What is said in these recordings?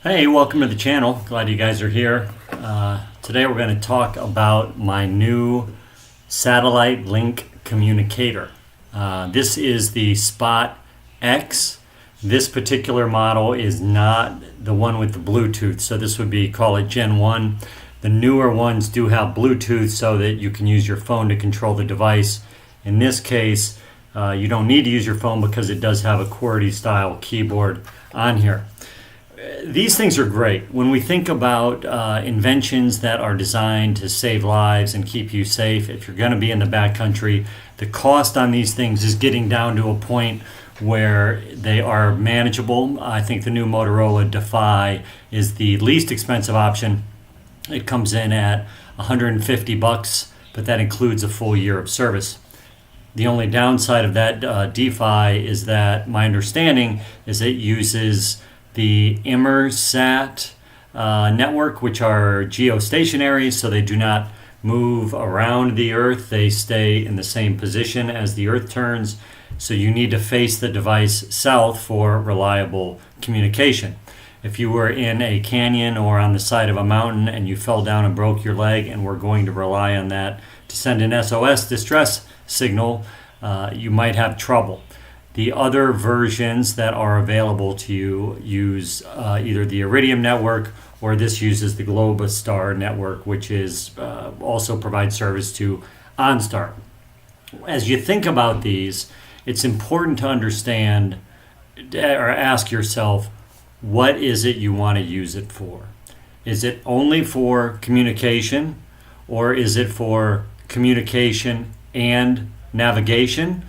Hey, welcome to the channel. Glad you guys are here. Today we're going to talk about my new satellite link communicator. This is the Spot X. This particular model is not the one with the Bluetooth, so this would be, call it Gen 1. The newer ones do have Bluetooth so that you can use your phone to control the device. In this case, you don't need to use your phone because it does have a QWERTY style keyboard on here. These things are great. When we think about inventions that are designed to save lives and keep you safe, if you're going to be in the backcountry, the cost on these things is getting down to a point where they are manageable. I think the new Motorola Defy is the least expensive option. It comes in at $150, but that includes a full year of service. The only downside of that Defy is that my understanding is it uses the Inmarsat network, which are geostationary, so they do not move around the Earth. They stay in the same position as the Earth turns. So you need to face the device south for reliable communication. If you were in a canyon or on the side of a mountain and you fell down and broke your leg and we're going to rely on that to send an SOS distress signal, you might have trouble. The other versions that are available to you use either the Iridium network or this uses the Globustar network, which is also provides service to OnStar. As you think about these, it's important to understand or ask yourself, what is it you want to use it for? Is it only for communication, or is it for communication and navigation?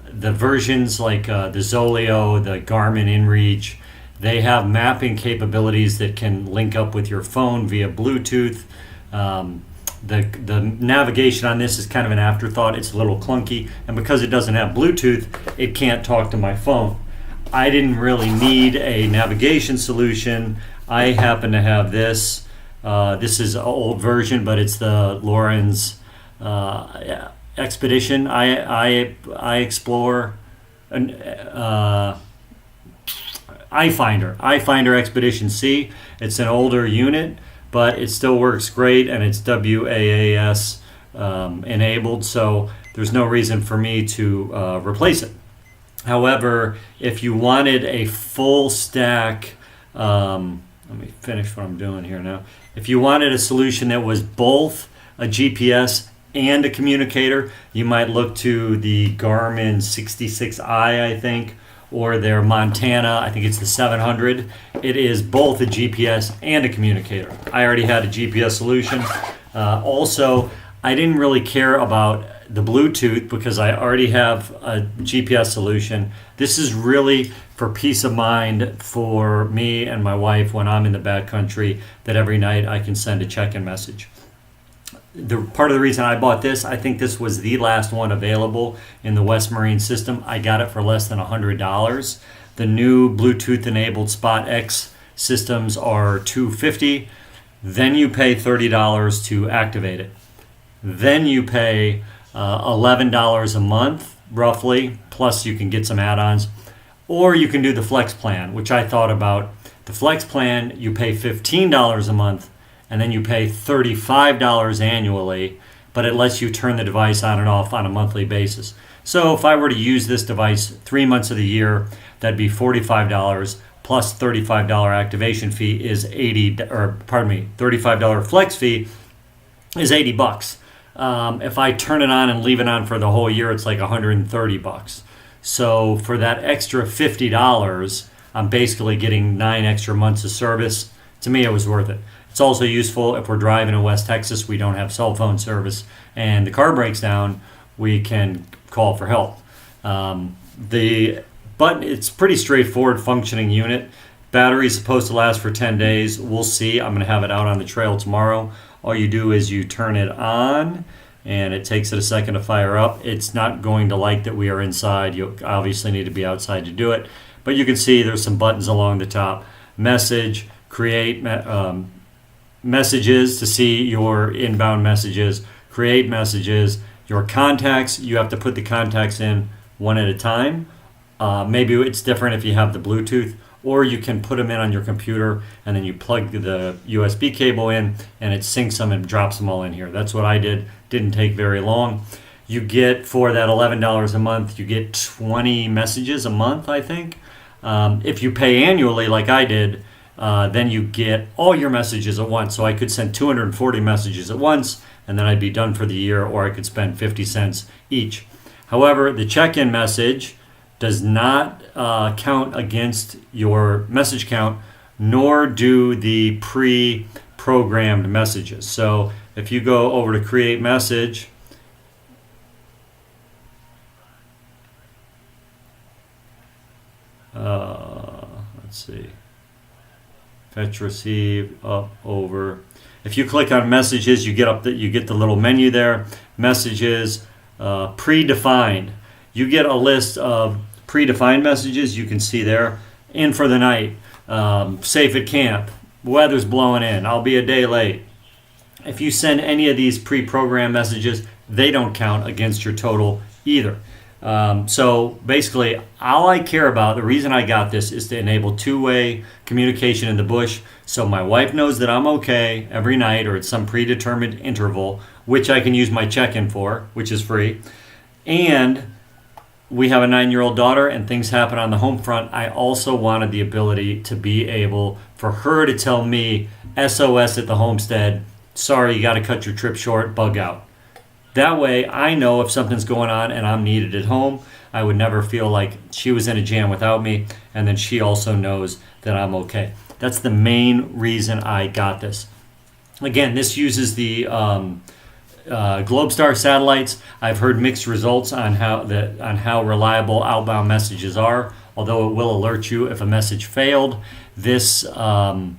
The versions like the Zoleo, the Garmin inReach, they have mapping capabilities that can link up with your phone via Bluetooth. The navigation on this is kind of an afterthought. It's a little clunky, and because it doesn't have Bluetooth, it can't talk to my phone. I didn't really need a navigation solution. I happen to have this. This is an old version, but it's the Lawrence Expedition. I explore iFinder Expedition C. It's an older unit, but it still works great, and it's WAAS enabled, so there's no reason for me to replace it. However, if you wanted a full stack, let me finish what I'm doing here now. If you wanted a solution that was both a GPS and a communicator, you might look to the Garmin 66i, I think, or their Montana, I think it's the 700. It is both a GPS and a communicator. I already had a GPS solution. Also, I didn't really care about the Bluetooth because I already have a GPS solution. This is really for peace of mind for me and my wife when I'm in the backcountry, that every night I can send a check-in message. Part of the reason I bought this, I think this was the last one available in the West Marine system. I got it for less than $100. The new Bluetooth enabled Spot X systems are $250. Then you pay $30 to activate it. Then you pay $11 a month, roughly, plus you can get some add-ons. Or you can do the Flex plan, which I thought about. The Flex plan, you pay $15 a month, and then you pay $35 annually, but it lets you turn the device on and off on a monthly basis. So if I were to use this device 3 months of the year, that'd be $45 plus $35 activation fee is $35 flex fee is $80. If I turn it on and leave it on for the whole year, it's like $130. So for that extra $50, I'm basically getting 9 extra months of service. To me, it was worth it. It's also useful if we're driving in West Texas, we don't have cell phone service, and the car breaks down, we can call for help. But it's pretty straightforward functioning unit. Battery is supposed to last for 10 days. We'll see. I'm going to have it out on the trail tomorrow. All you do is you turn it on, and it takes it a second to fire up. It's not going to like that we are inside. You obviously need to be outside to do it. But you can see there's some buttons along the top. Message, create messages to see your inbound messages, create messages. Your contacts, you have to put the contacts in one at a time. Maybe it's different if you have the Bluetooth, or you can put them in on your computer and then you plug the USB cable in and it syncs them and drops them all in here. That's what I did. Didn't take very long. You get, for that $11 a month, you get 20 messages a month, I think. If you pay annually like I did, then you get all your messages at once. So I could send 240 messages at once and then I'd be done for the year, or I could spend 50 cents each. However, the check-in message does not count against your message count, nor do the pre-programmed messages. So if you go over to create message, let's see, fetch, receive, up, over. If you click on messages, you get the little menu there, messages, predefined. You get a list of predefined messages you can see there. In for the night, safe at camp, weather's blowing in, I'll be a day late. If you send any of these pre-programmed messages, they don't count against your total either. So basically, all I care about, the reason I got this, is to enable two-way communication in the bush, so my wife knows that I'm okay every night or at some predetermined interval, which I can use my check-in for, which is free. And we have a 9-year-old daughter and things happen on the home front. I also wanted the ability to be able for her to tell me, SOS at the homestead, sorry, you got to cut your trip short, bug out. That way I know if something's going on and I'm needed at home. I would never feel like she was in a jam without me, and then she also knows that I'm okay. That's the main reason I got this. Again, this uses the Globestar satellites. I've heard mixed results on how reliable outbound messages are, although it will alert you if a message failed. This so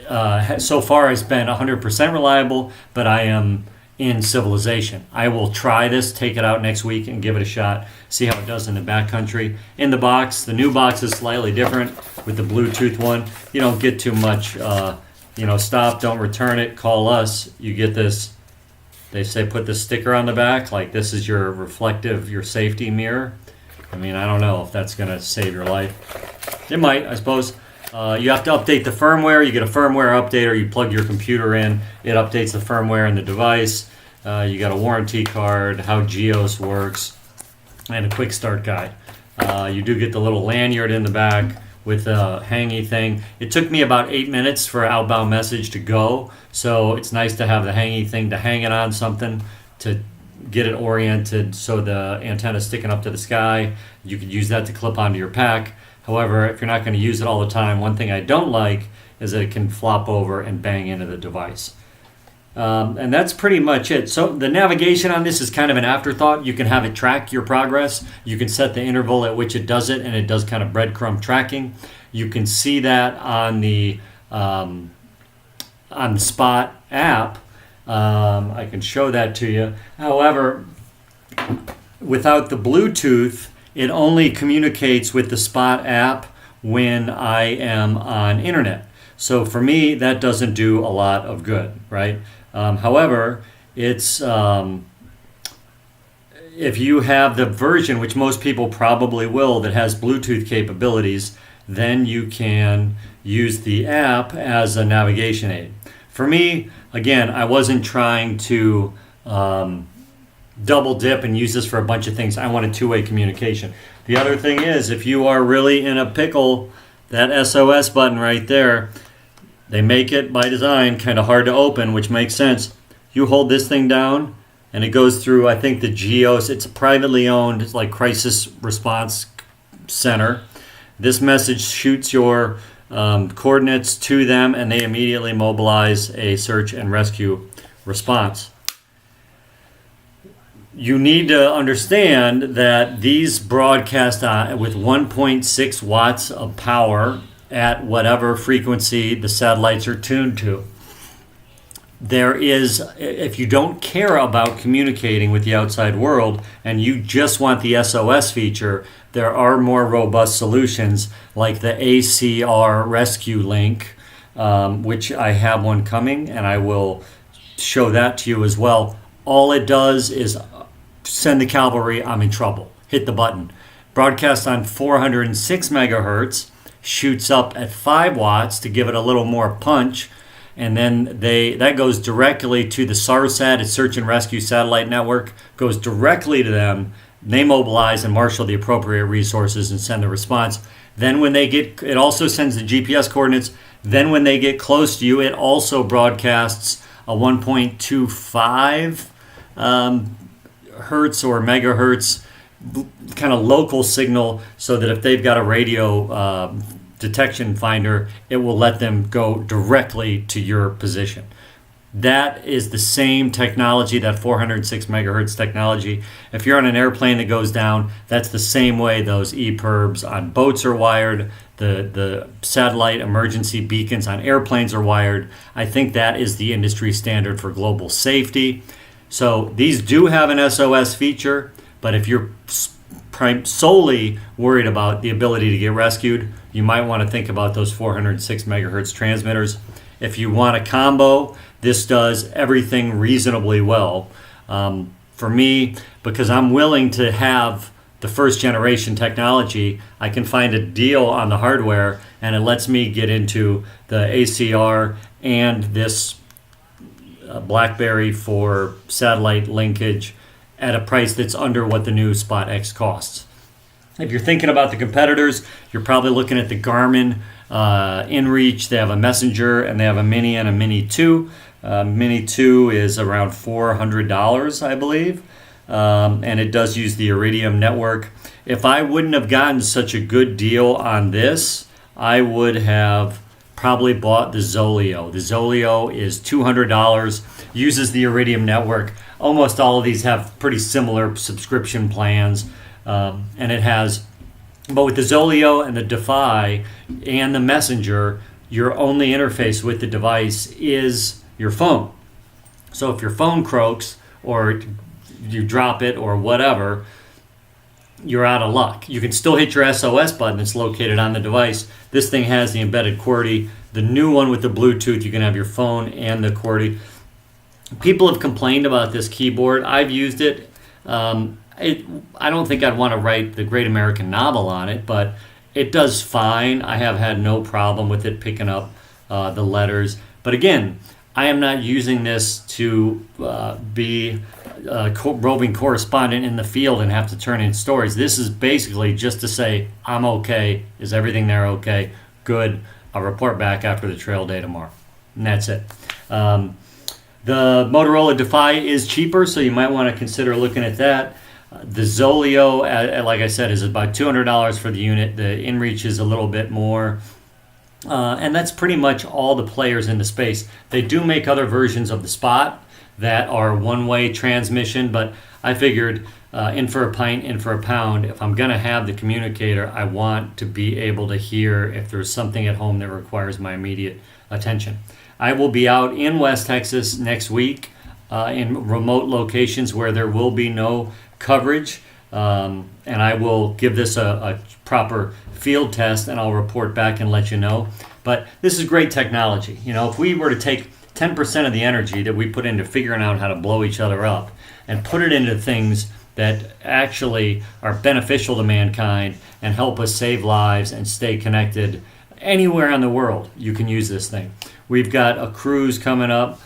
far has been 100% reliable, but I am in civilization. I will try this, take it out next week and give it a shot, see how it does in the backcountry. In the box, the new box is slightly different with the Bluetooth one. You don't get too much, stop, don't return it, call us. You get this, they say put the sticker on the back, like this is your reflective, your safety mirror. I mean, I don't know if that's going to save your life. It might, I suppose. You have to update the firmware. You get a firmware update, or you plug your computer in. It updates the firmware in the device. You got a warranty card, how Geos works, and a quick start guide. You do get the little lanyard in the back with a hangy thing. It took me about 8 minutes for an outbound message to go, so it's nice to have the hangy thing to hang it on something to get it oriented so the antenna is sticking up to the sky. You could use that to clip onto your pack. However, if you're not going to use it all the time, one thing I don't like is that it can flop over and bang into the device. And that's pretty much it. So the navigation on this is kind of an afterthought. You can have it track your progress. You can set the interval at which it does it, and it does kind of breadcrumb tracking. You can see that on the Spot app. I can show that to you. However, without the Bluetooth, it only communicates with the Spot app when I am on internet. So for me, that doesn't do a lot of good, right? However, it's if you have the version, which most people probably will, that has Bluetooth capabilities, then you can use the app as a navigation aid. For me, again, I wasn't trying to double dip and use this for a bunch of things. I wanted two-way communication. The other thing is, if you are really in a pickle, that SOS button right there, they make it by design kind of hard to open, which makes sense. You hold this thing down and it goes through, I think, the Geos. It's privately owned. It's like crisis response center. This message shoots your coordinates to them, and they immediately mobilize a search and rescue response. You need to understand that these broadcast with 1.6 watts of power at whatever frequency the satellites are tuned to. There is, if you don't care about communicating with the outside world and you just want the SOS feature, there are more robust solutions like the ACR Rescue Link, which I have one coming, and I will show that to you as well. All it does is send the cavalry, I'm in trouble. Hit the button. Broadcast on 406 megahertz. shoots up at 5 watts to give it a little more punch. And then that goes directly to the SARSAT, its Search and Rescue Satellite Network, goes directly to them. They mobilize and marshal the appropriate resources and send the response. Then when it also sends the GPS coordinates. Then when they get close to you, it also broadcasts a 1.25 hertz or megahertz kind of local signal, so that if they've got a radio detection finder, it will let them go directly to your position. That is the same technology, that 406 megahertz technology. If you're on an airplane that goes down, that's the same way those EPIRBs on boats are wired. The satellite emergency beacons on airplanes are wired. I think that is the industry standard for global safety. So these do have an SOS feature, but if you're solely worried about the ability to get rescued, you might want to think about those 406 megahertz transmitters. If you want a combo, this does everything reasonably well. For me, because I'm willing to have the first generation technology, I can find a deal on the hardware, and it lets me get into the ACR and this BlackBerry for satellite linkage at a price that's under what the new Spot X costs. If you're thinking about the competitors, you're probably looking at the Garmin inReach. They have a Messenger, and they have a Mini and a Mini 2. Mini 2 is around $400, I believe, and it does use the Iridium network. If I wouldn't have gotten such a good deal on this, I would have probably bought the Zoleo. The Zoleo is $200, uses the Iridium network. Almost all of these have pretty similar subscription plans, and it has, but with the Zoleo and the Defy and the Messenger, your only interface with the device is your phone. So if your phone croaks or you drop it or whatever, you're out of luck. You can still hit your SOS button that's located on the device. This thing has the embedded QWERTY. The new one with the Bluetooth, you can have your phone and the QWERTY. People have complained about this keyboard. I've used it. I don't think I'd want to write the Great American Novel on it, but it does fine. I have had no problem with it picking up the letters. But again, I am not using this to be a roving correspondent in the field and have to turn in stories. This is basically just to say, I'm okay. Is everything there okay? Good. I'll report back after the trail day tomorrow. And that's it. The Motorola Defy is cheaper, so you might want to consider looking at that. The Zoleo, like I said, is about $200 for the unit. The inReach is a little bit more. And that's pretty much all the players in the space. They do make other versions of the Spot that are one-way transmission, but I figured in for a pint, in for a pound. If I'm going to have the communicator, I want to be able to hear if there's something at home that requires my immediate attention. I will be out in West Texas next week in remote locations where there will be no coverage, and I will give this a proper field test, and I'll report back and let you know. But this is great technology. You know, if we were to take 10% of the energy that we put into figuring out how to blow each other up and put it into things that actually are beneficial to mankind and help us save lives and stay connected anywhere in the world, you can use this thing. We've got a cruise coming up,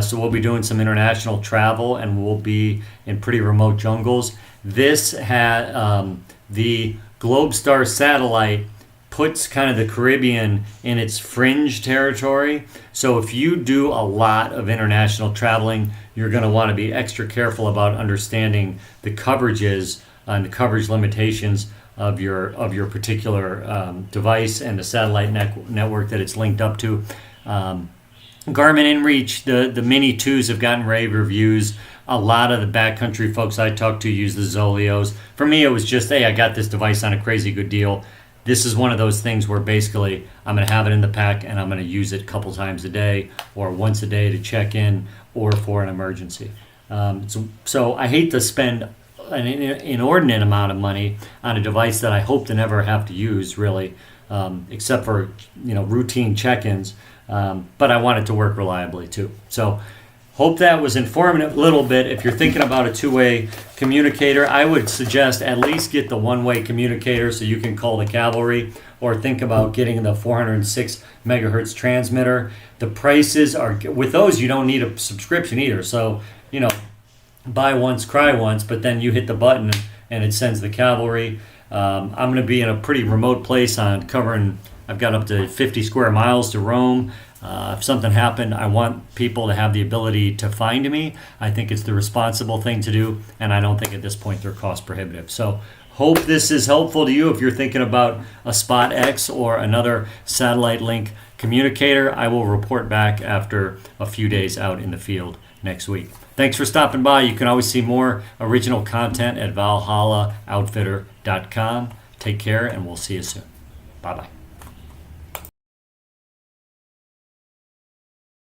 so we'll be doing some international travel, and we'll be in pretty remote jungles. This had the Globestar satellite puts kind of the Caribbean in its fringe territory. So if you do a lot of international traveling, you're going to want to be extra careful about understanding the coverages and the coverage limitations of your particular device and the satellite network that it's linked up to. Garmin inReach, the Mini 2s have gotten rave reviews. A lot of the backcountry folks I talked to use the Zoleos. For me, it was just, hey, I got this device on a crazy good deal. This is one of those things where basically I'm going to have it in the pack and I'm going to use it a couple times a day or once a day to check in or for an emergency. So I hate to spend an inordinate amount of money on a device that I hope to never have to use, really, except for routine check-ins. But I want it to work reliably too. So hope that was informative a little bit. If you're thinking about a two-way communicator, I would suggest at least get the one-way communicator so you can call the cavalry or think about getting the 406 megahertz transmitter. The prices are, with those, you don't need a subscription either. So, buy once, cry once, but then you hit the button and it sends the cavalry. I'm going to be in a pretty remote place I've got up to 50 square miles to roam. If something happened, I want people to have the ability to find me. I think it's the responsible thing to do, and I don't think at this point they're cost prohibitive. So hope this is helpful to you if you're thinking about a Spot X or another satellite link communicator. I will report back after a few days out in the field next week. Thanks for stopping by. You can always see more original content at valhallaoutfitter.com. Take care, and we'll see you soon. Bye-bye.